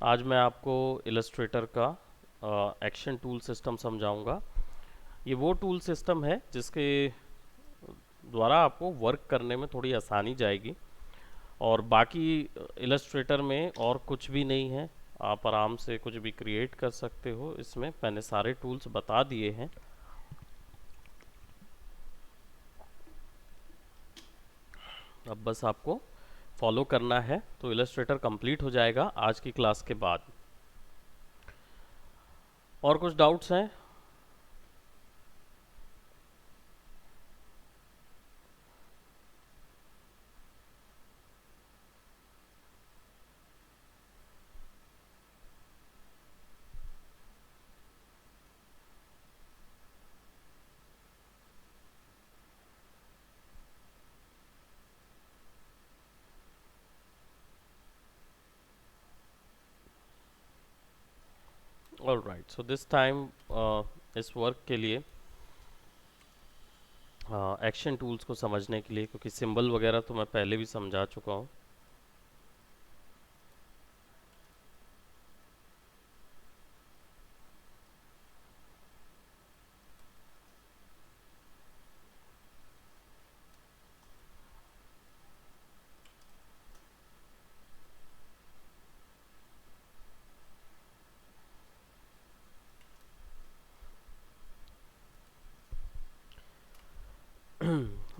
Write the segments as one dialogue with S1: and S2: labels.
S1: आज मैं आपको इलस्ट्रेटर का एक्शन टूल सिस्टम समझाऊंगा। ये वो टूल सिस्टम है जिसके द्वारा आपको वर्क करने में थोड़ी आसानी जाएगी और बाकी इलस्ट्रेटर में और कुछ भी नहीं है। आप आराम से कुछ भी क्रिएट कर सकते हो। इसमें मैंने सारे टूल्स बता दिए हैं। अब बस आपको फॉलो करना है तो इलस्ट्रेटर कंप्लीट हो जाएगा आज की क्लास के बाद। और कुछ डाउट्स हैं? All right, so this time इस वर्क के लिए एक्शन टूल्स को समझने के लिए, क्योंकि सिंबल वगैरह तो मैं पहले भी समझा चुका हूँ।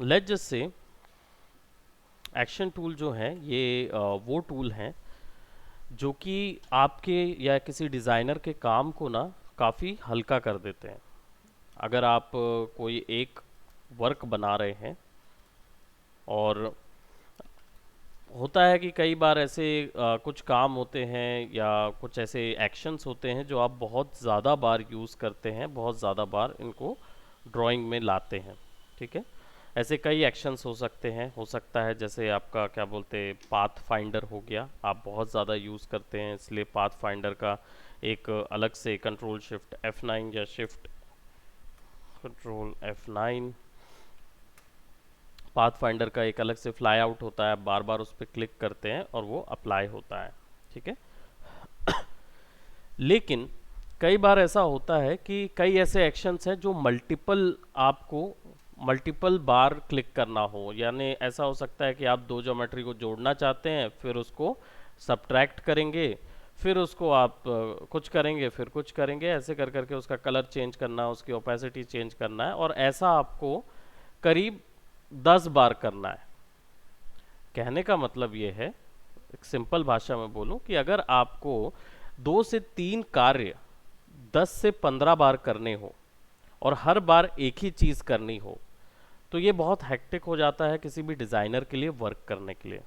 S1: Let's just say action tool जो है ये वो टूल हैं जो कि आपके या किसी डिज़ाइनर के काम को ना काफ़ी हल्का कर देते हैं। अगर आप कोई एक वर्क बना रहे हैं और होता है कि कई बार ऐसे कुछ काम होते हैं या कुछ ऐसे एक्शंस होते हैं जो आप बहुत ज़्यादा बार यूज़ करते हैं, बहुत ज़्यादा बार इनको ड्राइंग में लाते हैं। ठीक है, ऐसे कई एक्शंस हो सकते हैं। हो सकता है जैसे आपका क्या बोलते हैं, पाथ फाइंडर हो गया, आप बहुत ज़्यादा यूज़ करते हैं, इसलिए पाथ फाइंडर का एक अलग से कंट्रोल शिफ्ट F9 या shift control F9, path finder का एक अलग से फ्लाई आउट होता है, बार बार उस पर क्लिक करते हैं और वो अप्लाई होता है। ठीक है, लेकिन कई बार ऐसा होता है कि कई ऐसे एक्शंस हैं जो मल्टीपल आपको मल्टीपल बार क्लिक करना हो, यानी ऐसा हो सकता है कि आप दो ज्योमेट्री को जोड़ना चाहते हैं, फिर उसको सब्ट्रैक्ट करेंगे, फिर उसको आप कुछ करेंगे, फिर कुछ करेंगे, ऐसे कर करके उसका कलर चेंज करना है, उसकी ओपेसिटी चेंज करना है, और ऐसा आपको करीब 10 बार करना है। कहने का मतलब ये है, एक सिंपल भाषा में बोलूं, कि अगर आपको 2 से 3 कार्य 10 से 15 बार करने हो और हर बार एक ही चीज़ करनी हो, तो ये बहुत हेक्टिक हो जाता है किसी भी डिज़ाइनर के लिए वर्क करने के लिए।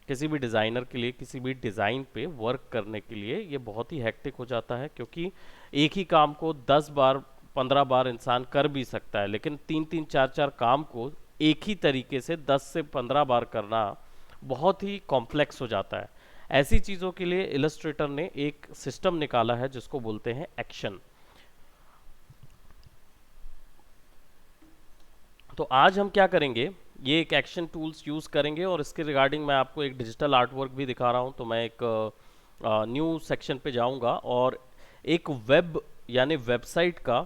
S1: किसी भी डिज़ाइनर के लिए किसी भी डिज़ाइन पे वर्क करने के लिए ये बहुत ही हेक्टिक हो जाता है, क्योंकि एक ही काम को 10 बार 15 बार इंसान कर भी सकता है, लेकिन 3 3 4 4 काम को एक ही तरीके से 10 से 15 बार करना बहुत ही कॉम्प्लेक्स हो जाता है। ऐसी चीज़ों के लिए इलस्ट्रेटर ने एक सिस्टम निकाला है जिसको बोलते हैं एक्शन। तो आज हम क्या करेंगे, ये एक एक्शन टूल्स यूज़ करेंगे और इसके रिगार्डिंग मैं आपको एक डिजिटल आर्ट वर्क भी दिखा रहा हूँ। तो मैं एक न्यू सेक्शन पे जाऊंगा और एक वेब यानी वेबसाइट का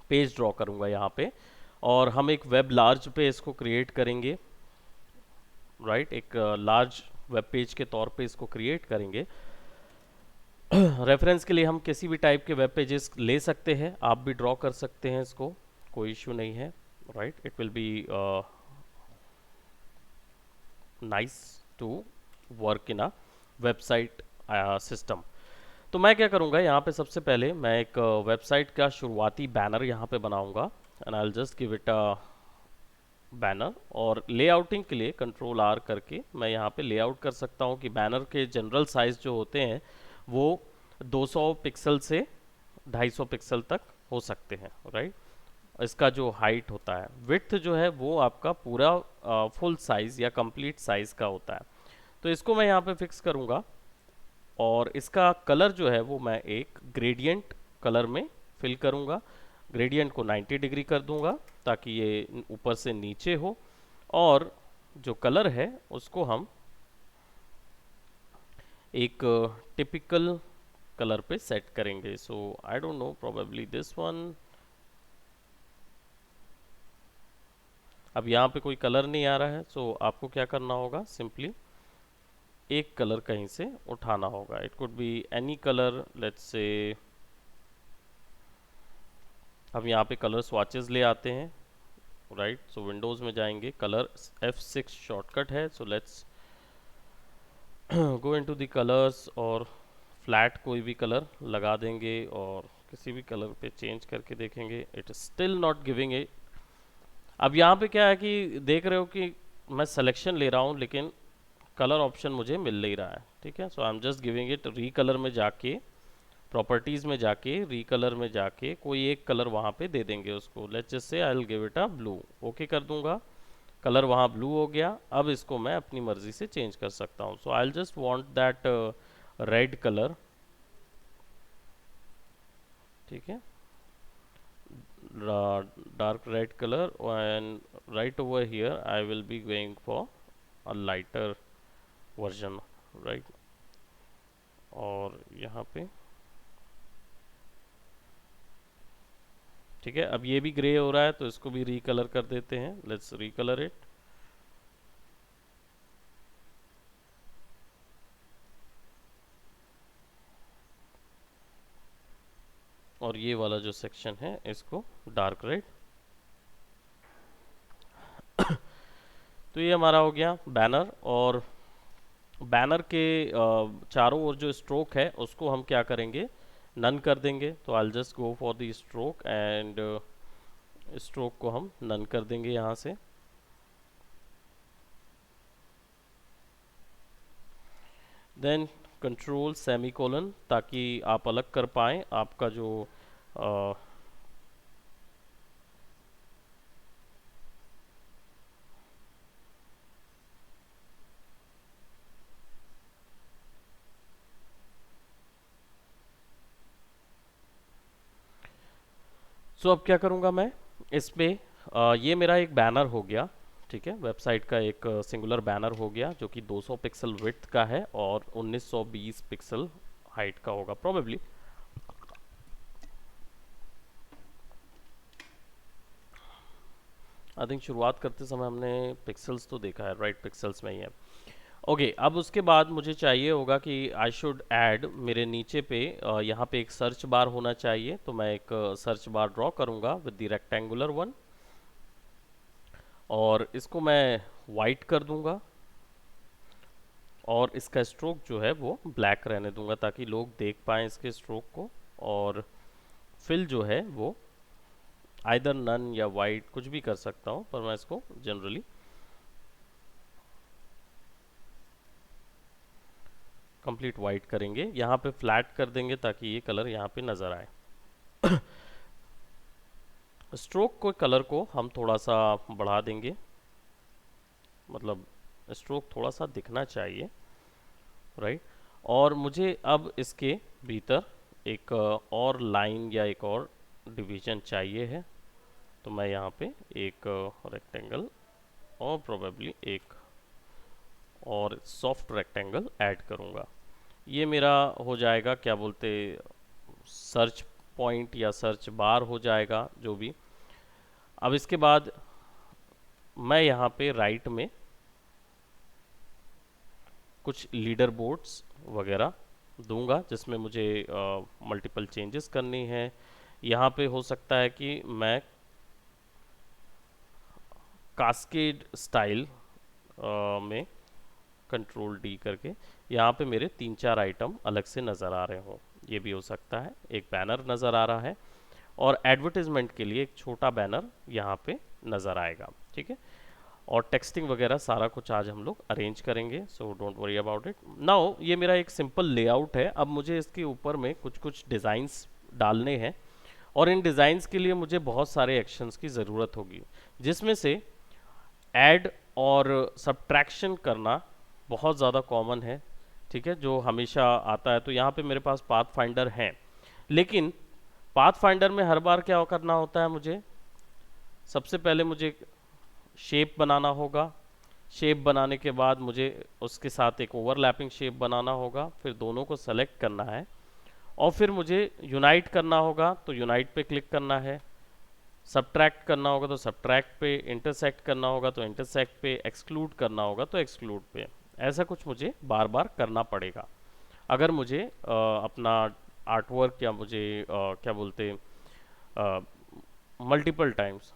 S1: पेज ड्रॉ करूंगा यहाँ पे, और हम एक वेब लार्ज पे इसको क्रिएट करेंगे। राइट, एक लार्ज वेब पेज के तौर पे इसको क्रिएट करेंगे। रेफरेंस के लिए हम किसी भी टाइप के वेब पेजेस ले सकते हैं, आप भी ड्रॉ कर सकते हैं इसको, कोई इशू नहीं है। Right, it will be nice to work in a website system. तो मैं क्या करूँगा, यहाँ पे सबसे पहले मैं एक वेबसाइट का शुरुआती बैनर यहाँ पे बनाऊँगा, and I will just give it a banner. और लेआउटिंग के लिए कंट्रोल R करके मैं यहाँ पे लेआउट कर सकता हूँ कि बैनर के जनरल साइज जो होते हैं वो 200 पिक्सल से 250 पिक्सल तक हो सकते हैं। राइट, इसका जो हाइट होता है, विड्थ जो है वो आपका पूरा फुल साइज या कंप्लीट साइज का होता है। तो इसको मैं यहाँ पे फिक्स करूँगा और इसका कलर जो है वो मैं एक ग्रेडियंट कलर में फिल करूँगा। ग्रेडियंट को 90 डिग्री कर दूंगा ताकि ये ऊपर से नीचे हो, और जो कलर है उसको हम एक टिपिकल कलर पे सेट करेंगे। So I don't know, probably this one. अब यहाँ पे कोई कलर नहीं आ रहा है, सो आपको क्या करना होगा, सिंपली एक कलर कहीं से उठाना होगा। It could be any colour, let's say हम यहाँ पे कलर स्वॉचेस ले आते हैं, राइट। सो विंडोज़ में जाएंगे, कलर F6 शॉर्टकट है। So let's go into the colours और फ्लैट कोई भी कलर लगा देंगे और किसी भी कलर पे चेंज करके देखेंगे। It is still not giving it. अब यहाँ पे क्या है कि देख रहे हो कि मैं सिलेक्शन ले रहा हूँ लेकिन कलर ऑप्शन मुझे मिल नहीं रहा है, ठीक है। So I am just giving it recolour में जाके, प्रॉपर्टीज में जाके, री कलर में जाके कोई एक कलर वहाँ पे दे देंगे उसको। Let's just say I will give it a blue. Okay कर दूंगा, कलर वहाँ ब्लू हो गया। अब इसको मैं अपनी मर्जी से चेंज कर सकता हूँ। So I will just want that red colour, ठीक है, dark red color, and right over here I will be going for a lighter version, right। और यहाँ पे ठीक है, अब ये भी ग्रे हो रहा है तो इसको भी रीकलर कर देते हैं। Let's recolour it. और ये वाला जो सेक्शन है इसको डार्क रेड। तो ये हमारा हो गया बैनर। और बैनर के चारों ओर जो स्ट्रोक है उसको हम क्या करेंगे, नन कर देंगे। तो I just go for the stroke and stroke को हम नन कर देंगे यहाँ से। देन कंट्रोल सेमीकोलन, ताकि आप अलग कर पाएँ आपका जो सो अब क्या करूँगा मैं इस पे, ये मेरा एक बैनर हो गया, ठीक है, वेबसाइट का एक सिंगुलर बैनर हो गया जो कि 200 पिक्सल विड्थ का है और 1920 पिक्सल हाइट का होगा प्रोबेबली। आई थिंक शुरुआत करते समय हमने पिक्सल्स तो देखा है, राइट, पिक्सल्स में ही है। ओके अब उसके बाद मुझे चाहिए होगा कि आई शुड ऐड, मेरे नीचे पे यहाँ पे एक सर्च बार होना चाहिए। तो मैं एक सर्च बार ड्रॉ करूँगा विद द रेक्टेंगुलर वन, और इसको मैं वाइट कर दूंगा और इसका स्ट्रोक जो है वो ब्लैक रहने दूंगा ताकि लोग देख पाएँ इसके स्ट्रोक को। और फिल जो है वो आइदर नन या वाइट कुछ भी कर सकता हूँ, पर मैं इसको जनरली कंप्लीट वाइट करेंगे। यहाँ पे फ्लैट कर देंगे ताकि ये कलर यहाँ पे नज़र आए। स्ट्रोक को कलर को हम थोड़ा सा बढ़ा देंगे, मतलब स्ट्रोक थोड़ा सा दिखना चाहिए, राइट। और मुझे अब इसके भीतर एक और लाइन या एक और डिवीजन चाहिए है। तो मैं यहाँ पे एक रेक्टेंगल और प्रोबेबली एक और सॉफ्ट रेक्टेंगल ऐड करूँगा। ये मेरा हो जाएगा, क्या बोलते, सर्च पॉइंट या सर्च बार हो जाएगा जो भी। अब इसके बाद मैं यहाँ पे राइट में कुछ लीडर बोर्ड्स वगैरह दूंगा जिसमें मुझे मल्टीपल चेंजेस करनी है। यहाँ पे हो सकता है कि मैं कास्केड स्टाइल में कंट्रोल डी करके यहाँ पे मेरे 3-4 आइटम अलग से नज़र आ रहे हों, ये भी हो सकता है। एक बैनर नज़र आ रहा है और एडवर्टीजमेंट के लिए एक छोटा बैनर यहाँ पे नज़र आएगा, ठीक है। और टेक्सटिंग वगैरह सारा कुछ आज हम लोग अरेंज करेंगे, so don't worry about it. Now ये मेरा एक सिंपल लेआउट है। अब मुझे इसके ऊपर में कुछ कुछ डिज़ाइंस डालने हैं और इन डिज़ाइंस के लिए मुझे बहुत सारे एक्शंस की ज़रूरत होगी, जिसमें से ऐड और सब्ट्रैक्शन करना बहुत ज़्यादा कॉमन है, ठीक है, जो हमेशा आता है। तो यहाँ पे मेरे पास पाथ फाइंडर है, लेकिन पाथ फाइंडर में हर बार क्या करना होता है, मुझे सबसे पहले मुझे शेप बनाना होगा। शेप बनाने के बाद मुझे उसके साथ एक ओवरलैपिंग शेप बनाना होगा, फिर दोनों को सेलेक्ट करना है और फिर मुझे यूनाइट करना होगा, तो यूनाइट पे क्लिक करना है। सब्ट्रैक्ट करना होगा तो सब्ट्रैक्ट पे, इंटरसेक्ट करना होगा तो इंटरसेक्ट पे, एक्सक्लूड करना होगा तो एक्सक्लूड पे। ऐसा कुछ मुझे बार बार करना पड़ेगा अगर मुझे अपना आर्टवर्क, या मुझे क्या बोलते, multiple times.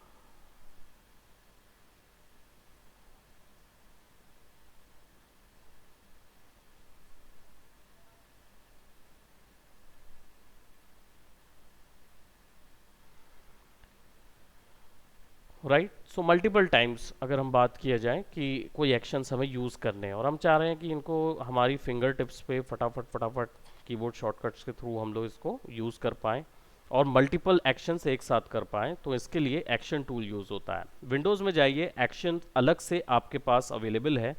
S1: Right, so multiple times अगर हम बात किया जाए कि कोई एक्शंस हमें यूज़ करने हैं और हम चाह रहे हैं कि इनको हमारी फिंगर टिप्स पे फटाफट फटाफट कीबोर्ड शॉर्टकट्स के थ्रू हम लोग इसको यूज़ कर पाएँ और मल्टीपल एक्शंस एक साथ कर पाएँ, तो इसके लिए एक्शन टूल यूज़ होता है। विंडोज़ में जाइए, एक्शन अलग से आपके पास अवेलेबल है।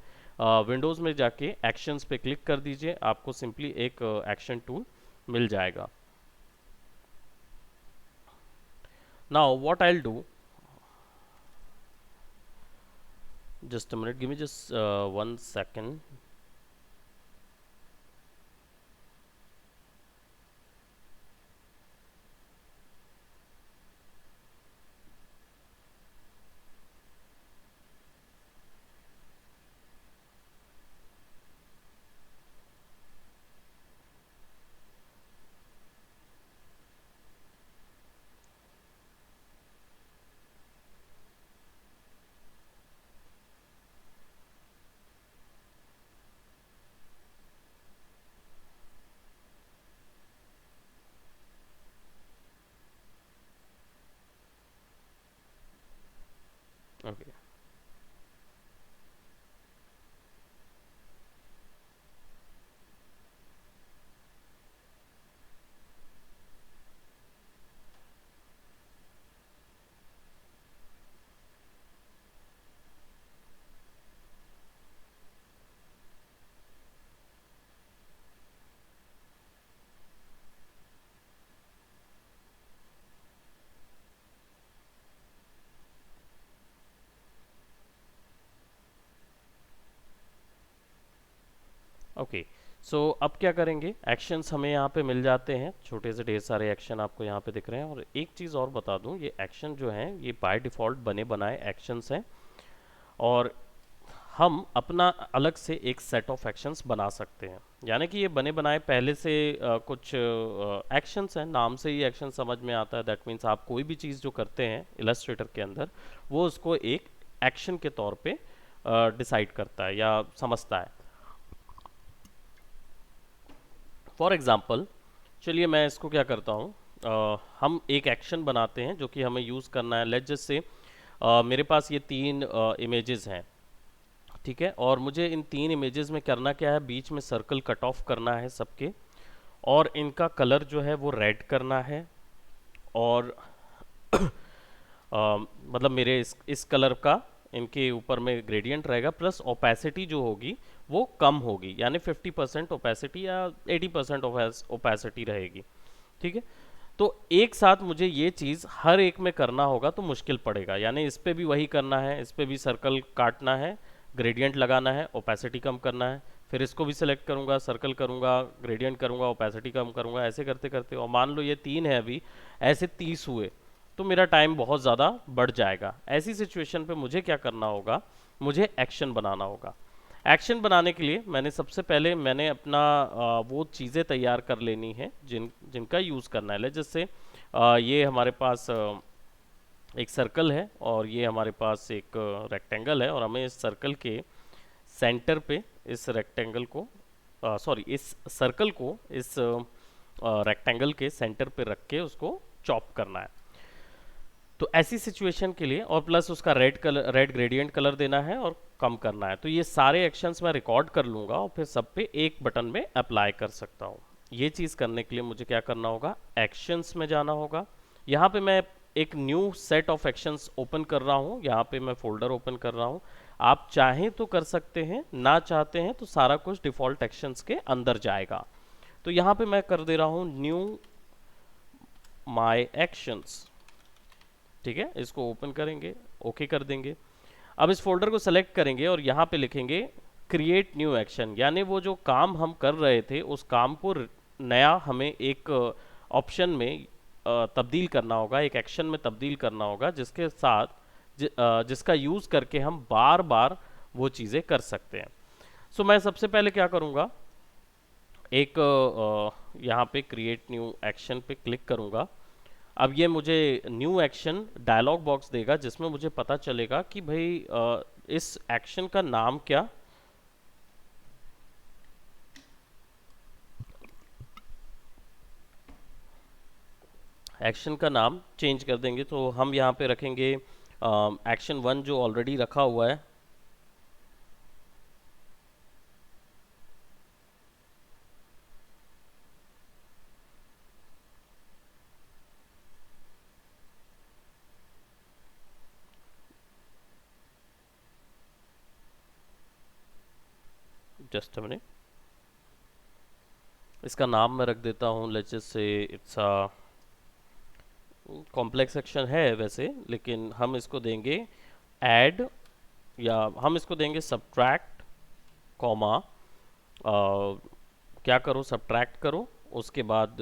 S1: विंडोज़ में जाके एक्शंस पे क्लिक कर दीजिए, आपको सिंपली एक एक्शन टूल मिल जाएगा। Now what I will do, just a minute, give me just 1 second. Okay. Okay, so अब क्या करेंगे, एक्शंस हमें यहाँ पे मिल जाते हैं, छोटे से ढेर सारे एक्शन आपको यहाँ पे दिख रहे हैं। और एक चीज़ और बता दूँ, ये एक्शन जो हैं ये बाय डिफ़ॉल्ट बने बनाए एक्शंस हैं और हम अपना अलग से एक सेट ऑफ एक्शंस बना सकते हैं। यानी कि ये बने बनाए पहले से कुछ एक्शंस हैं, नाम से ही एक्शन समझ में आता है। दैट मीन्स आप कोई भी चीज़ जो करते हैं इलस्ट्रेटर के अंदर, वो उसको एक एक्शन के तौर पे डिसाइड करता है या समझता है। फॉर एग्जाम्पल, चलिए मैं इसको क्या करता हूँ, हम एक एक्शन बनाते हैं जो कि हमें यूज़ करना है। लेट जस्ट से मेरे पास ये 3 इमेजेस हैं, ठीक है, और मुझे इन 3 इमेजेस में करना क्या है, बीच में सर्कल कट ऑफ करना है सबके, और इनका कलर जो है वो रेड करना है। और मतलब मेरे इस कलर का इनके ऊपर में ग्रेडियंट रहेगा, प्लस ओपेसिटी जो होगी वो कम होगी, यानी 50% ओपेसिटी या 80% ओपेसिटी रहेगी, ठीक है। तो एक साथ मुझे ये चीज़ हर एक में करना होगा तो मुश्किल पड़ेगा, यानी इस पे भी वही करना है, इस पे भी सर्कल काटना है, ग्रेडियंट लगाना है, ओपेसिटी कम करना है, फिर इसको भी सिलेक्ट करूंगा, सर्कल करूंगा, ग्रेडियंट करूंगा, ओपेसिटी कम करूंगा, ऐसे करते करते, और मान लो ये 3 है अभी, ऐसे 30 हुए तो मेरा टाइम बहुत ज़्यादा बढ़ जाएगा। ऐसी सिचुएशन पे मुझे क्या करना होगा, मुझे एक्शन बनाना होगा। एक्शन बनाने के लिए सबसे पहले मैंने अपना वो चीज़ें तैयार कर लेनी है जिनका यूज़ करना है। जैसे ये हमारे पास एक सर्कल है और ये हमारे पास एक रेक्टेंगल है, और हमें इस सर्कल के सेंटर पे इस रेक्टेंगल को, सॉरी, इस सर्कल को इस रेक्टेंगल के सेंटर पे रख के उसको चॉप करना है। तो ऐसी सिचुएशन के लिए, और प्लस उसका रेड ग्रेडियंट कलर देना है और कम करना है। तो ये सारे एक्शंस मैं रिकॉर्ड कर लूँगा और फिर सब पे एक बटन में अप्लाई कर सकता हूँ। ये चीज़ करने के लिए मुझे क्या करना होगा, एक्शंस में जाना होगा। यहाँ पे मैं एक new set of actions open कर रहा हूँ, यहाँ पे मैं फोल्डर ओपन कर रहा हूँ। आप चाहें तो कर सकते हैं, ना चाहते हैं तो सारा कुछ डिफ़ॉल्ट एक्शंस के अंदर जाएगा। तो यहाँ पे मैं कर दे रहा हूँ न्यू माई एक्शंस, ठीक है। इसको ओपन करेंगे, ओके कर देंगे। अब इस फोल्डर को सेलेक्ट करेंगे और यहाँ पे लिखेंगे क्रिएट न्यू एक्शन, यानी वो जो काम हम कर रहे थे उस काम को नया हमें एक ऑप्शन में तब्दील करना होगा, एक एक्शन में तब्दील करना होगा, जिसके साथ जिसका यूज़ करके हम बार बार वो चीज़ें कर सकते हैं। सो मैं सबसे पहले क्या करूँगा, एक यहाँ पे क्रिएट न्यू एक्शन पे क्लिक करूँगा। अब ये मुझे न्यू एक्शन डायलॉग बॉक्स देगा जिसमें मुझे पता चलेगा कि भाई इस एक्शन का नाम क्या, एक्शन का नाम चेंज कर देंगे। तो हम यहाँ पे रखेंगे एक्शन 1 जो ऑलरेडी रखा हुआ है, जस्ट अ मिनट, इसका नाम मैं रख देता हूँ, let's just say it's a complex section है वैसे, लेकिन हम इसको देंगे ऐड, या हम इसको देंगे सब्ट्रैक्ट कॉमा क्या करो, सब्ट्रैक्ट करो, उसके बाद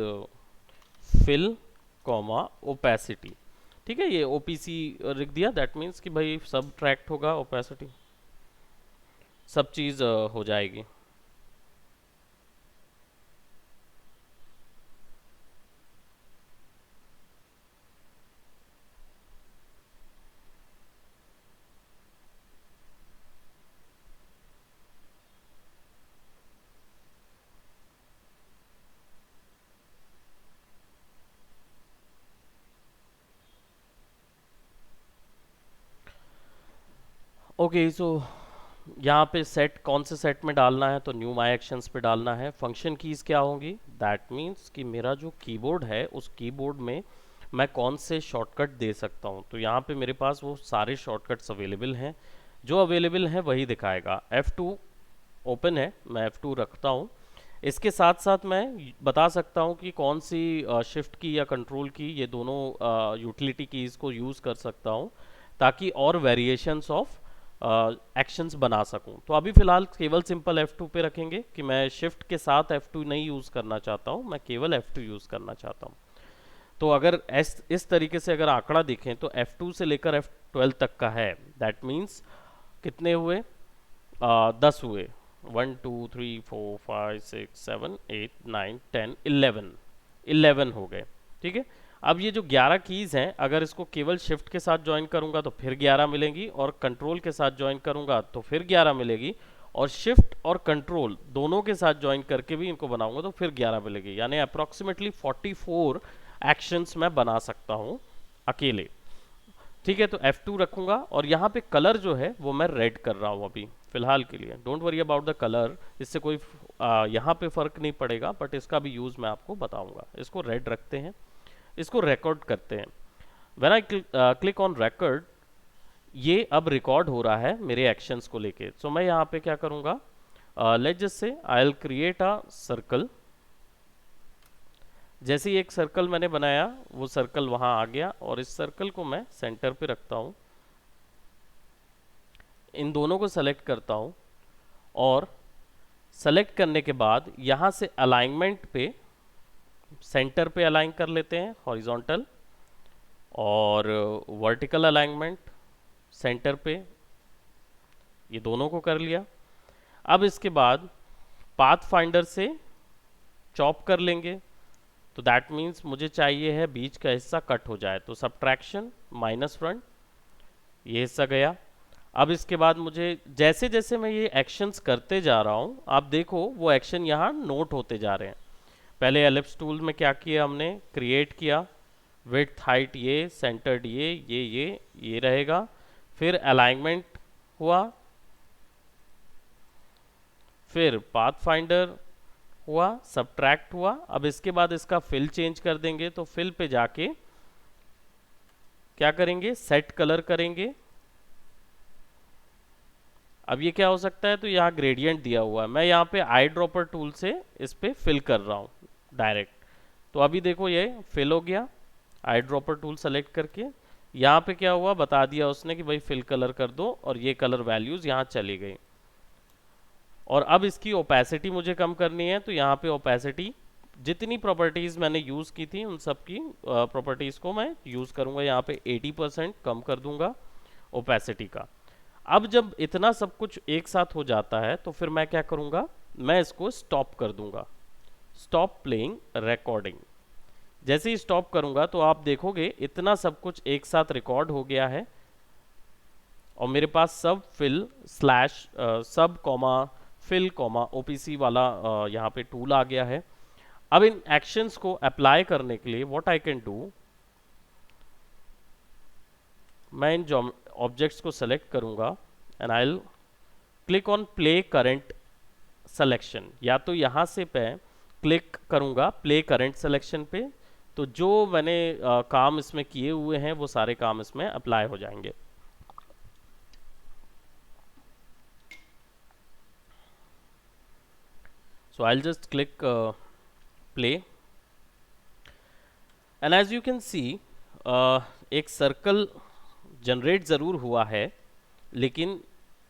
S1: फिल कॉमा ओपेसिटी। ठीक है, ये ओपीसी लिख दिया, दैट मीन्स कि भाई सब्ट्रैक्ट होगा ओपेसिटी, सब चीज़ हो जाएगी। ओके, सो यहाँ पे सेट कौन से सेट में डालना है, तो न्यू माई एक्शंस पे डालना है। फंक्शन कीज़ क्या होंगी, दैट मीन्स कि मेरा जो कीबोर्ड है उस कीबोर्ड में मैं कौन से शॉर्टकट दे सकता हूँ। तो यहाँ पे मेरे पास वो सारे शॉर्टकट्स अवेलेबल हैं, जो अवेलेबल हैं वही दिखाएगा। F2 ओपन है, मैं F2 रखता हूँ। इसके साथ साथ मैं बता सकता हूँ कि कौन सी शिफ्ट की या कंट्रोल की, ये दोनों यूटिलिटी कीज़ को यूज़ कर सकता हूँ ताकि और वेरिएशंस ऑफ एक्शंस बना सकूं। तो अभी फिलहाल केवल सिंपल F2 पे रखेंगे कि मैं शिफ्ट के साथ F2 नहीं यूज़ करना चाहता हूं, मैं केवल F2 यूज़ करना चाहता हूं। तो अगर इस तरीके से अगर आंकड़ा देखें तो F2 से लेकर F12 तक का है, दैट मीन्स कितने हुए, 10 हुए, 1 2 3 4 5 6 7 8 9 10 11 हो गए। ठीक है, अब ये जो 11 कीज़ हैं, अगर इसको केवल शिफ्ट के साथ ज्वाइन करूंगा तो फिर 11 मिलेंगी, और कंट्रोल के साथ ज्वाइन करूंगा तो फिर 11 मिलेगी, और शिफ्ट और कंट्रोल दोनों के साथ ज्वाइन करके भी इनको बनाऊंगा तो फिर 11 मिलेगी, यानी अप्रॉक्सीमेटली 44 एक्शंस मैं बना सकता हूं अकेले। ठीक है, तो F2 रखूंगा, और यहाँ पे कलर जो है वो मैं रेड कर रहा हूँ अभी फिलहाल के लिए। Don't worry about the colour, इससे कोई यहाँ पे फर्क नहीं पड़ेगा, बट इसका भी यूज़ मैं आपको बताऊंगा। इसको रेड रखते हैं, इसको रिकॉर्ड करते हैं। When I click on record, ये अब रिकॉर्ड हो रहा है मेरे एक्शंस को लेके। सो मैं यहाँ पे क्या करूँगा, let's just say I will create a circle. जैसे ही एक सर्कल मैंने बनाया वो सर्कल वहाँ आ गया, और इस सर्कल को मैं सेंटर पे रखता हूँ, इन दोनों को सेलेक्ट करता हूँ, और सेलेक्ट करने के बाद यहाँ से अलाइनमेंट पे सेंटर पे अलाइन कर लेते हैं, हॉरिजॉन्टल, और वर्टिकल अलाइनमेंट सेंटर पे, ये दोनों को कर लिया। अब इसके बाद पाथ फाइंडर से चॉप कर लेंगे, तो दैट मीन्स मुझे चाहिए है बीच का हिस्सा कट हो जाए, तो सब्ट्रैक्शन माइनस फ्रंट, ये हिस्सा गया। अब इसके बाद मुझे जैसे जैसे मैं ये एक्शंस करते जा रहा हूँ, आप देखो वो एक्शन यहाँ नोट होते जा रहे हैं। पहले एलिप्स टूल में क्या किया हमने, क्रिएट किया, विड्थ हाइट ये, सेंटर्ड ये रहेगा, फिर अलाइनमेंट हुआ, फिर पाथ फाइंडर हुआ, सब्ट्रैक्ट हुआ। अब इसके बाद इसका फिल चेंज कर देंगे, तो फिल पे जाके क्या करेंगे, सेट कलर करेंगे। अब ये क्या हो सकता है, तो यहाँ ग्रेडियंट दिया हुआ है, मैं यहाँ पे आई ड्रॉपर टूल से इस पे फिल कर रहा हूँ डायरेक्ट। तो अभी देखो ये फिल हो गया, आई ड्रॉपर टूल सेलेक्ट करके यहाँ पे क्या हुआ, बता दिया उसने कि भाई फिल कलर कर दो, और ये कलर वैल्यूज यहाँ चली गई। और अब इसकी ओपेसिटी मुझे कम करनी है, तो यहाँ पे ओपेसिटी जितनी प्रॉपर्टीज मैंने यूज की थी उन सब की प्रॉपर्टीज को मैं यूज करूंगा, यहाँ पे 80% कम कर दूंगा ओपेसिटी का। अब जब इतना सब कुछ एक साथ हो जाता है तो फिर मैं क्या करूंगा, मैं इसको स्टॉप कर दूंगा, स्टॉप प्लेइंग रिकॉर्डिंग। जैसे ही स्टॉप करूंगा तो आप देखोगे इतना सब कुछ एक साथ रिकॉर्ड हो गया है, और मेरे पास सब फिल स्लैश सब कॉमा फिल कॉमा ओपीसी वाला यहाँ पे टूल आ गया है। अब इन एक्शंस को अप्लाई करने के लिए व्हाट आई कैन डू, मैं इन ऑब्जेक्ट्स को सेलेक्ट करूंगा and I will click on play current selection. या तो यहाँ से मैं क्लिक करूंगा प्ले करंट सिलेक्शन पे, तो जो मैंने काम इसमें किए हुए हैं वो सारे काम इसमें अप्लाई हो जाएंगे। So I'll just click play, and as you can see एक सर्कल जनरेट ज़रूर हुआ है, लेकिन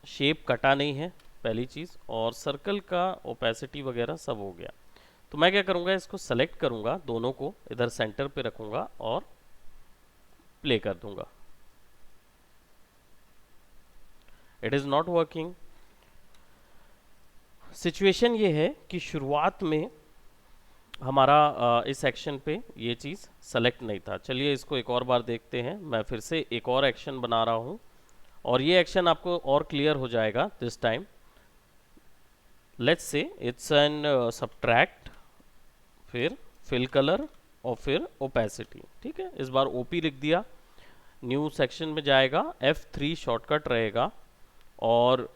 S1: शेप कटा नहीं है पहली चीज़, और सर्कल का ओपेसिटी वगैरह सब हो गया। तो मैं क्या करूँगा, इसको सेलेक्ट करूँगा, दोनों को इधर सेंटर पे रखूँगा और प्ले कर दूँगा। It is not working. Situation ये है कि शुरुआत में हमारा इस एक्शन पे ये चीज़ सेलेक्ट नहीं था। चलिए इसको एक और बार देखते हैं। मैं फिर से एक और एक्शन बना रहा हूँ, और ये एक्शन आपको और क्लियर हो जाएगा this time. Let's say it's an subtract, फिर फिल कलर और फिर ओपेसिटी। ठीक है, इस बार ओपी लिख दिया, न्यू सेक्शन में जाएगा, F3 शॉर्टकट रहेगा, और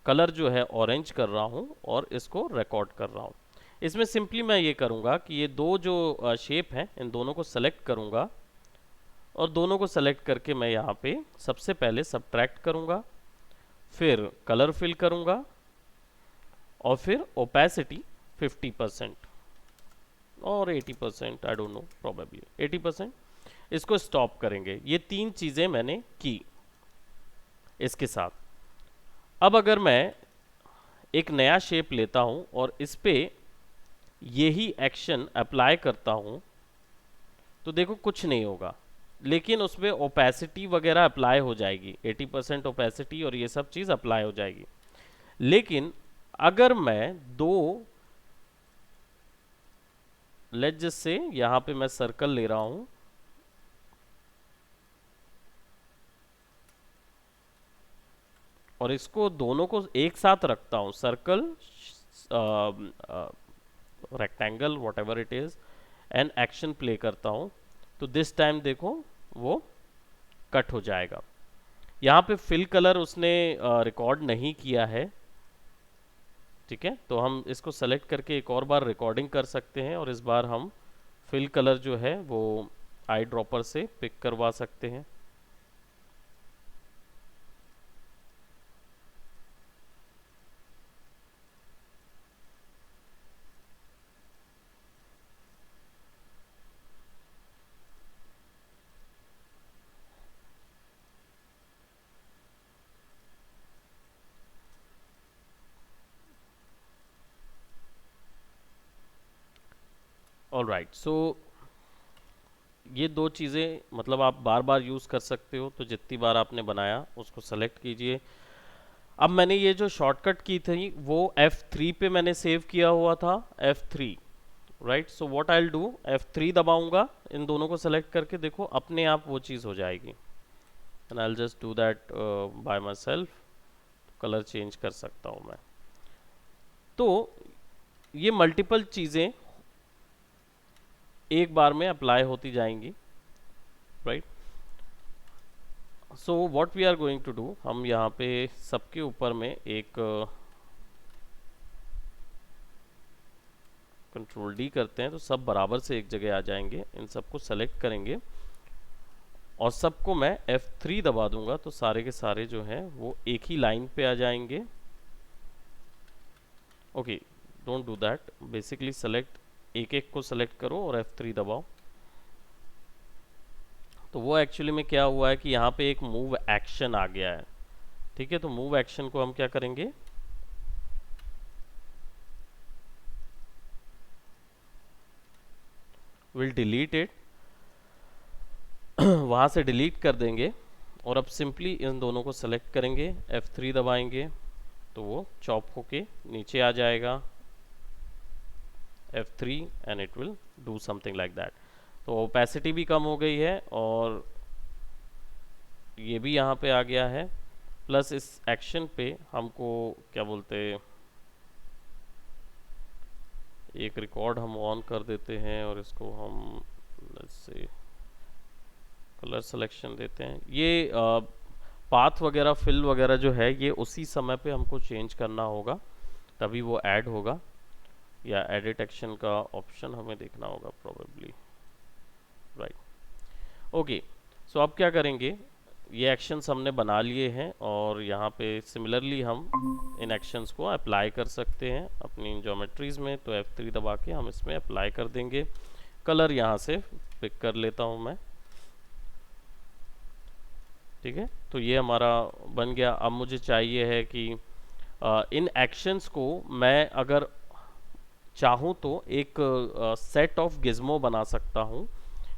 S1: कलर जो है ऑरेंज कर रहा हूँ और इसको रिकॉर्ड कर रहा हूँ। इसमें सिंपली मैं ये करूँगा कि ये दो जो शेप हैं इन दोनों को सेलेक्ट करूँगा, और दोनों को सेलेक्ट करके मैं यहाँ पे सबसे पहले सब्ट्रैक्ट करूँगा, फिर कलर फिल करूँगा, और फिर ओपेसिटी 50% और 80%, आई डोंट नो, प्रोबेबली 80%, इसको स्टॉप करेंगे। ये तीन चीज़ें मैंने की इसके साथ। अब अगर मैं एक नया शेप लेता हूँ और इस पे यही एक्शन अप्लाई करता हूँ, तो देखो कुछ नहीं होगा, लेकिन उसमें ओपेसिटी वगैरह अप्लाई हो जाएगी, 80% ओपेसिटी और ये सब चीज़ अप्लाई हो जाएगी। लेकिन अगर मैं दो, लेट्स जस्ट से यहाँ पे मैं सर्कल ले रहा हूँ, और इसको दोनों को एक साथ रखता हूँ, circle rectangle what ever it is, and action play करता हूँ, तो दिस टाइम देखो वो कट हो जाएगा। यहाँ पे फिल कलर उसने रिकॉर्ड नहीं किया है। ठीक है, तो हम इसको सेलेक्ट करके एक और बार रिकॉर्डिंग कर सकते हैं, और इस बार हम फिल कलर जो है वो आई ड्रॉपर से पिक करवा सकते हैं। ऑल राइट, सो ये दो चीज़ें मतलब आप बार बार यूज़ कर सकते हो, तो जितनी बार आपने बनाया उसको सेलेक्ट कीजिए। अब मैंने ये जो शॉर्टकट की थी वो F3 पे मैंने सेव किया हुआ था, F3, right. So what I will do, F3 दबाऊंगा, इन दोनों को सेलेक्ट करके देखो अपने आप वो चीज़ हो जाएगी, and I will just do that bye my self. Colour change कर सकता हूँ मैं। तो ये मल्टीपल चीज़ें एक बार में अप्लाई होती जाएंगी, right. So what we are going to do, हम यहाँ पे सबके ऊपर में एक कंट्रोल D करते हैं, तो सब बराबर से एक जगह आ जाएंगे। इन सबको सेलेक्ट करेंगे और सबको मैं F3 दबा दूंगा, तो सारे के सारे जो हैं वो एक ही लाइन पे आ जाएंगे। Okay, don't do that, basically select, एक एक को सेलेक्ट करो और F3 दबाओ, तो वो एक्चुअली में क्या हुआ है कि यहाँ पे एक मूव एक्शन आ गया है। ठीक है, तो मूव एक्शन को हम क्या करेंगे, विल डिलीट इट, वहाँ से डिलीट कर देंगे और अब सिंपली इन दोनों को सेलेक्ट करेंगे, F3 दबाएंगे तो वो चॉप होके नीचे आ जाएगा, F3 and it will do something like that. तो ओपेसिटी भी कम हो गई है और ये भी यहाँ पे आ गया है। प्लस इस एक्शन पे हमको क्या बोलते, एक रिकॉर्ड हम ऑन कर देते हैं और इसको हम से कलर सिलेक्शन देते हैं। ये पाथ वगैरह फिल वगैरह जो है ये उसी समय पे हमको चेंज करना होगा, तभी वो ऐड होगा, या एडिट एक्शन का ऑप्शन हमें देखना होगा प्रोबेबली, राइट। ओके, सो अब क्या करेंगे, ये एक्शंस हमने बना लिए हैं और यहाँ पे सिमिलरली हम इन एक्शंस को अप्लाई कर सकते हैं अपनी ज्योमेट्रीज में। तो F3 दबा के हम इसमें अप्लाई कर देंगे। कलर यहाँ से पिक कर लेता हूँ मैं, ठीक है। तो ये हमारा बन गया। अब मुझे चाहिए है कि इन एक्शंस को मैं अगर चाहूँ तो एक सेट ऑफ गिज्मो बना सकता हूँ,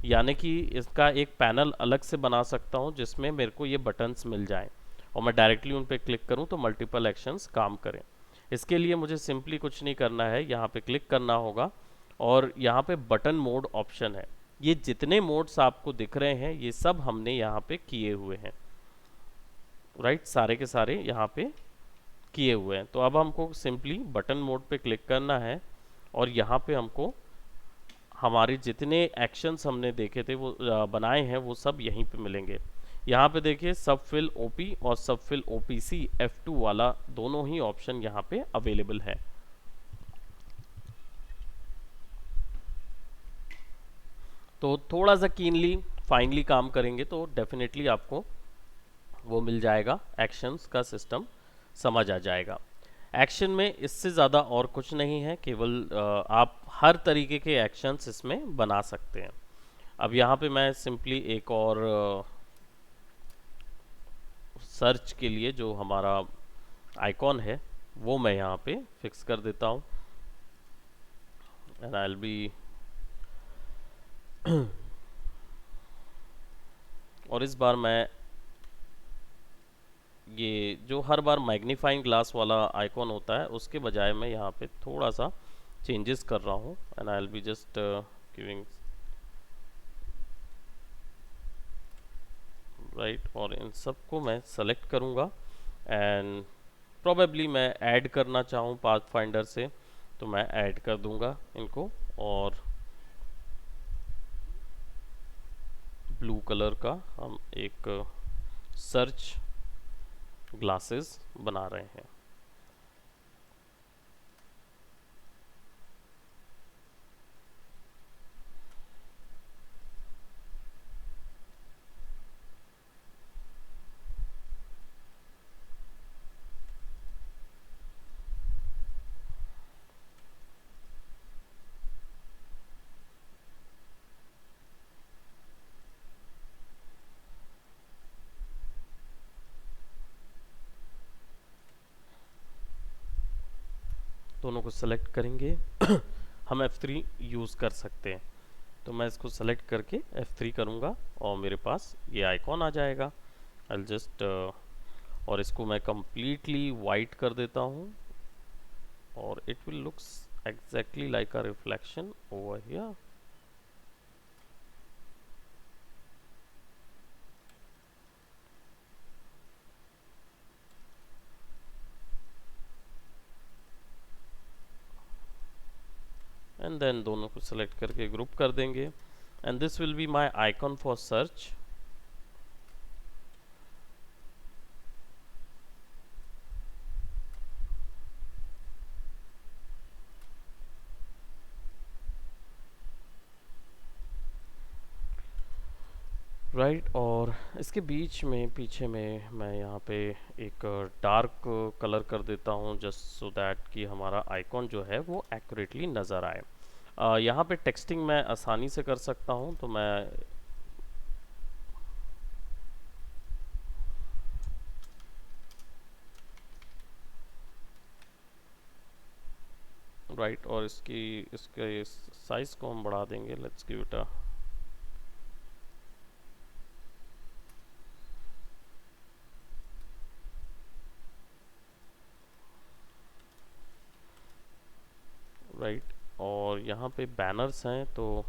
S1: यानी कि इसका एक पैनल अलग से बना सकता हूँ जिसमें मेरे को ये बटन्स मिल जाएं और मैं डायरेक्टली उन पर क्लिक करूँ तो मल्टीपल एक्शंस काम करें। इसके लिए मुझे सिंपली कुछ नहीं करना है, यहाँ पे क्लिक करना होगा और यहाँ पे बटन मोड ऑप्शन है। ये जितने मोड्स आपको दिख रहे हैं ये सब हमने यहाँ पे किए हुए हैं, राइट, सारे के सारे यहाँ पे किए हुए हैं। तो अब हमको सिंपली बटन मोड पे क्लिक करना है और यहाँ पे हमको हमारे जितने एक्शंस हमने देखे थे वो बनाए हैं वो सब यहीं पे मिलेंगे। यहाँ पे देखिए सब फिल ओपी और सब फिल ओपीसी F2 वाला दोनों ही ऑप्शन यहाँ पे अवेलेबल है। तो थोड़ा सा कीनली फाइनली काम करेंगे तो डेफिनेटली आपको वो मिल जाएगा, एक्शंस का सिस्टम समझ आ जाएगा। एक्शन में इससे ज़्यादा और कुछ नहीं है, केवल आप हर तरीके के एक्शंस इसमें बना सकते हैं। अब यहाँ पे मैं सिंपली एक और सर्च के लिए जो हमारा आइकॉन है वो मैं यहाँ पे फिक्स कर देता हूँ एंड आई विल बी और इस बार मैं ये जो हर बार मैग्नीफाइंग ग्लास वाला आइकॉन होता है उसके बजाय मैं यहाँ पे थोड़ा सा चेंजेस कर रहा हूँ and I will be just giving right, और इन सब को मैं सेलेक्ट करूँगा एंड प्रोबेबली मैं ऐड करना चाहूँ पाथ फाइंडर से तो मैं ऐड कर दूँगा इनको, और ब्लू कलर का हम एक सर्च ग्लासेस बना रहे हैं। दोनों को सेलेक्ट करेंगे हम F3 यूज़ कर सकते हैं। तो मैं इसको सेलेक्ट करके F3 करूँगा और मेरे पास ये आइकॉन आ जाएगा। आई जस्ट और इसको मैं completely वाइट कर देता हूँ और it will looks exactly like a reflection over here. And then दोनों को सेलेक्ट करके ग्रुप कर देंगे and this will be my icon for search. Right, और इसके बीच में पीछे में मैं यहाँ पे एक डार्क कलर कर देता हूँ जस्ट सो दैट कि हमारा आइकॉन जो है वो एक्यूरेटली नज़र आए। यहाँ पे टेक्सटिंग मैं आसानी से कर सकता हूँ, तो मैं राइट, और इसके साइज को हम बढ़ा देंगे, let's give it a right. और यहाँ पे बैनर्स हैं तो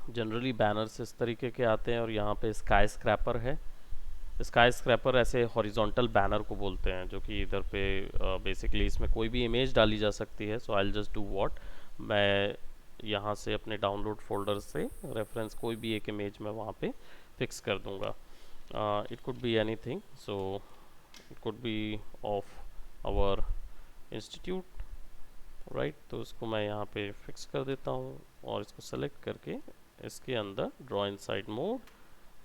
S1: जनरली बैनर्स इस तरीके के आते हैं, और यहाँ पे स्काई स्क्रैपर है। स्काई स्क्रैपर ऐसे हॉरिजॉन्टल बैनर को बोलते हैं, जो कि इधर पे बेसिकली इसमें कोई भी इमेज डाली जा सकती है। So I will just do what, मैं यहाँ से अपने डाउनलोड फोल्डर से रेफरेंस कोई भी एक इमेज में वहाँ पे फिक्स कर दूँगा। It could be anything, so it could be of our institute, right. तो इसको मैं यहाँ पे फिक्स कर देता हूँ, और इसको सेलेक्ट करके इसके अंदर ड्रॉ इनसाइड मोड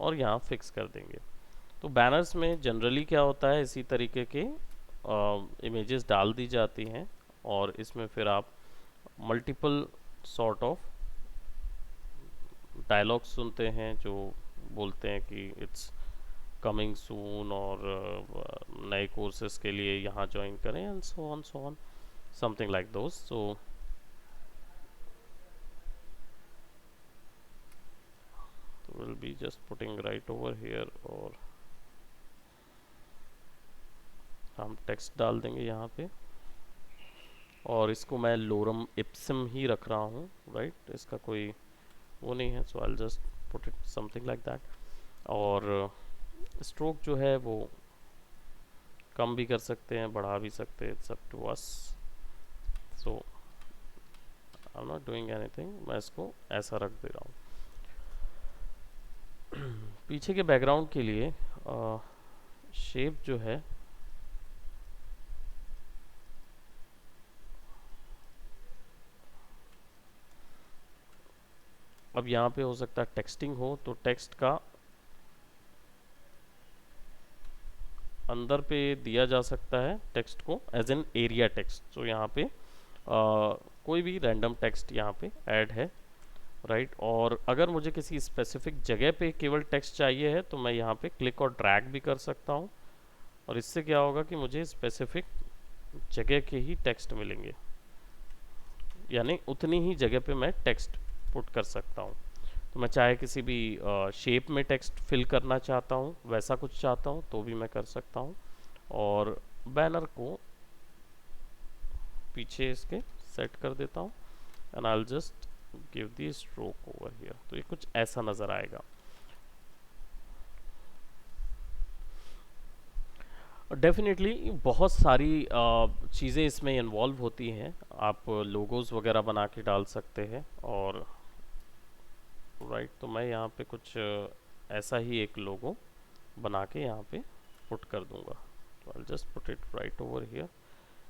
S1: और यहाँ फिक्स कर देंगे। तो बैनर्स में जनरली क्या होता है, इसी तरीके के इमेजेस डाल दी जाती हैं, और इसमें फिर आप मल्टीपल सॉर्ट ऑफ डायलॉग सुनते हैं जो बोलते हैं कि इट्स कमिंग सून, और नए कोर्सेज के लिए यहाँ ज्वाइन करें, and so on something like those. So we'll be just putting right over here, और हम टेक्स्ट डाल देंगे यहाँ पे, और इसको मैं लोरम इप्सिम ही रख रहा हूँ, राइट। इसका कोई वो नहीं है, so I just put it something like that. और स्ट्रोक जो है वो कम भी कर सकते हैं, बढ़ा भी सकते हैं, it's up to us. So I am not doing anything, मैं इसको ऐसा रख दे रहा हूँ। पीछे के बैकग्राउंड के लिए शेप जो है अब यहाँ पे हो सकता है टेक्सटिंग हो, तो टेक्स्ट का अंदर पे दिया जा सकता है टेक्स्ट को एज एन एरिया टेक्स्ट। तो यहाँ पे कोई भी रैंडम टेक्स्ट यहाँ पे ऐड है, राइट। और अगर मुझे किसी स्पेसिफिक जगह पे केवल टेक्स्ट चाहिए है, तो मैं यहाँ पे क्लिक और ड्रैग भी कर सकता हूँ, और इससे क्या होगा कि मुझे स्पेसिफिक जगह के ही टेक्स्ट मिलेंगे, यानी उतनी ही जगह पे मैं टेक्स्ट पुट कर सकता हूँ। तो मैं चाहे किसी भी शेप में टेक्स्ट फिल करना चाहता हूँ, वैसा कुछ चाहता हूँ तो भी मैं कर सकता हूँ। और बैनर को पीछे इसके सेट कर देता हूँ, and I will just give the stroke over here. तो ये कुछ ऐसा नज़र आएगा। डेफिनेटली बहुत सारी चीज़ें इसमें इन्वॉल्व होती हैं। आप लोगोज वगैरह बना के डाल सकते हैं, और राइट तो मैं यहाँ पे कुछ ऐसा ही एक लोगो बना के यहाँ पे पुट कर दूंगा। तो आई just put it right over here.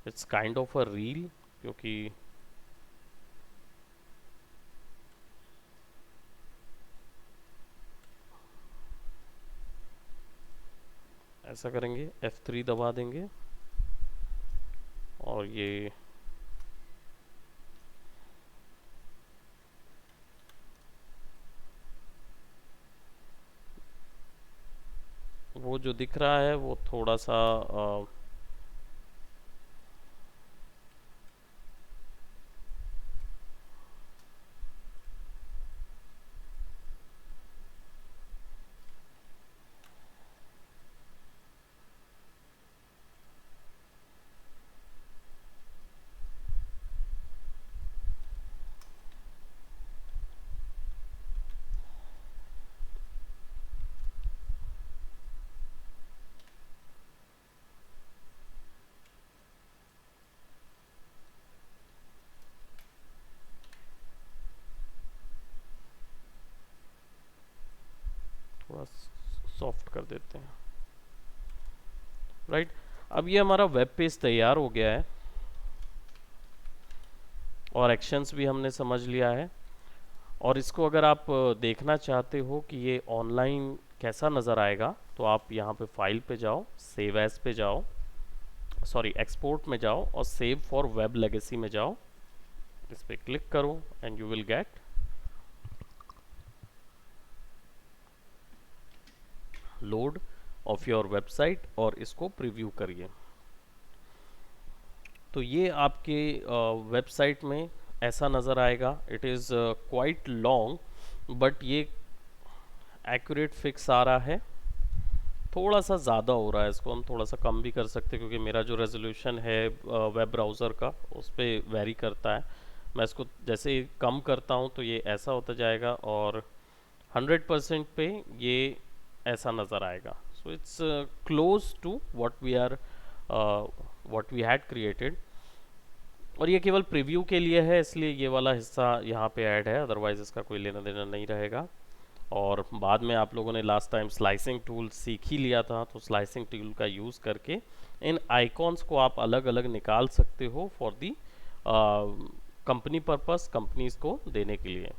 S1: It's kind of a reel, क्योंकि ऐसा करेंगे, F3 दबा देंगे, और ये वो जो दिख रहा है वो थोड़ा सा थोड़ा सॉफ्ट कर देते हैं, राइट। अब ये हमारा वेब पेज तैयार हो गया है, और एक्शंस भी हमने समझ लिया है। और इसको अगर आप देखना चाहते हो कि ये ऑनलाइन कैसा नज़र आएगा, तो आप यहाँ पे फाइल पे जाओ, सेव एज पे जाओ, सॉरी एक्सपोर्ट में जाओ, और सेव फॉर वेब लेगेसी में जाओ, इस पर क्लिक करो, and you will get load of your website और इसको प्रीव्यू करिए। तो ये आपके वेबसाइट में ऐसा नज़र आएगा। It is quite long but ये एक्यूरेट फिक्स आ रहा है। थोड़ा सा ज़्यादा हो रहा है, इसको हम थोड़ा सा कम भी कर सकते हैं क्योंकि मेरा जो रेजोल्यूशन है वेब ब्राउज़र का उस पर वेरी करता है। मैं इसको जैसे ही कम करता हूँ तो ये ऐसा होता जाएगा और 100% पे ये ऐसा नज़र आएगा। So it's close to what we had created. और ये केवल प्रीव्यू के लिए है, इसलिए ये वाला हिस्सा यहाँ पे ऐड है, अदरवाइज इसका कोई लेना देना नहीं रहेगा। और बाद में आप लोगों ने लास्ट टाइम स्लाइसिंग टूल सीख ही लिया था, तो स्लाइसिंग टूल का यूज़ करके इन आइकॉन्स को आप अलग अलग निकाल सकते हो for the company purpose, companies को देने के लिए।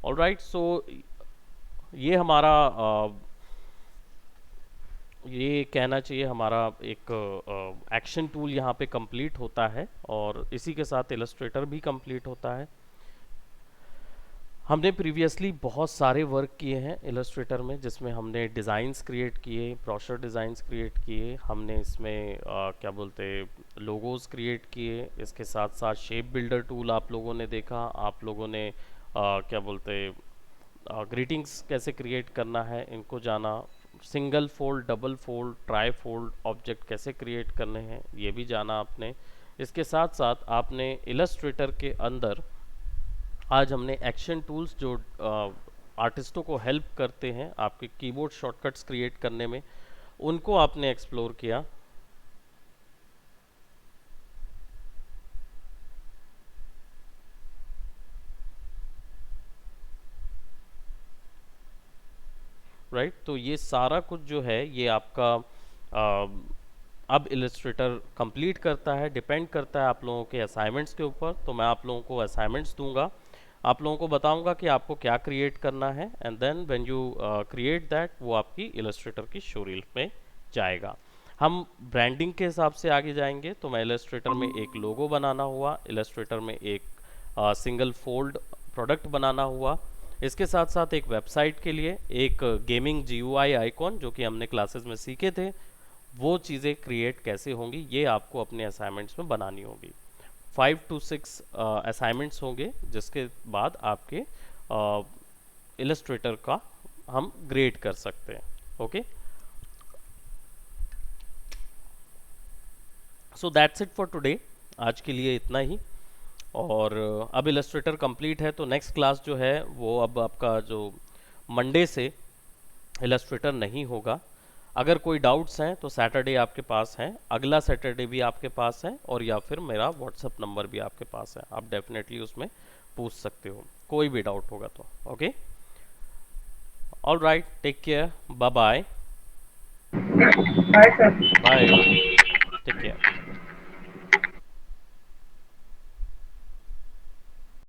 S1: ऑलराइट, सो ये हमारा ये कहना चाहिए हमारा एक एक्शन टूल यहाँ पे कंप्लीट होता है और इसी के साथ इलस्ट्रेटर भी कंप्लीट होता है। हमने प्रीवियसली बहुत सारे वर्क किए हैं इलस्ट्रेटर में, जिसमें हमने डिज़ाइंस क्रिएट किए, ब्रोशर डिज़ाइंस क्रिएट किए, हमने इसमें क्या बोलते लोगोज क्रिएट किए। इसके साथ साथ शेप बिल्डर टूल आप लोगों ने देखा, आप लोगों ने क्या बोलते ग्रीटिंग्स कैसे क्रिएट करना है इनको जाना, single fold, double fold, try fold object कैसे क्रिएट करने हैं ये भी जाना आपने। इसके साथ साथ आपने इलस्ट्रेटर के अंदर आज हमने एक्शन टूल्स जो आर्टिस्टों को हेल्प करते हैं आपके कीबोर्ड शॉर्टकट्स क्रिएट करने में, उनको आपने एक्सप्लोर किया। राइट, तो ये सारा कुछ जो है ये आपका अब इलस्ट्रेटर कंप्लीट करता है, डिपेंड करता है आप लोगों के असाइनमेंट्स के ऊपर। तो मैं आप लोगों को असाइनमेंट्स दूंगा, आप लोगों को बताऊंगा कि आपको क्या क्रिएट करना है, and then when you create that वो आपकी इलस्ट्रेटर की शोरील में जाएगा। हम ब्रांडिंग के हिसाब से आगे जाएंगे। तो मैं इलस्ट्रेटर में एक लोगो बनाना हुआ, इलस्ट्रेटर में एक सिंगल फोल्ड प्रोडक्ट बनाना हुआ, इसके साथ साथ एक वेबसाइट के लिए एक गेमिंग जीयूआई आइकॉन जो कि हमने क्लासेस में सीखे थे, वो चीज़ें क्रिएट कैसे होंगी ये आपको अपने असाइनमेंट्स में बनानी होगी। 5 to 6 असाइनमेंट्स होंगे जिसके बाद आपके इलस्ट्रेटर का हम ग्रेड कर सकते हैं। Okay, so that's it for today. आज के लिए इतना ही। और अब इलस्ट्रेटर कंप्लीट है तो नेक्स्ट क्लास जो है वो अब आपका जो मंडे से इलस्ट्रेटर नहीं होगा। अगर कोई डाउट्स हैं तो सैटरडे आपके पास है, अगला सैटरडे भी आपके पास है, और या फिर मेरा व्हाट्सअप नंबर भी आपके पास है, आप डेफिनेटली उसमें पूछ सकते हो कोई भी डाउट होगा तो। Okay, all right, take care, bye bye.
S2: Bye sir.
S1: Bye, take care.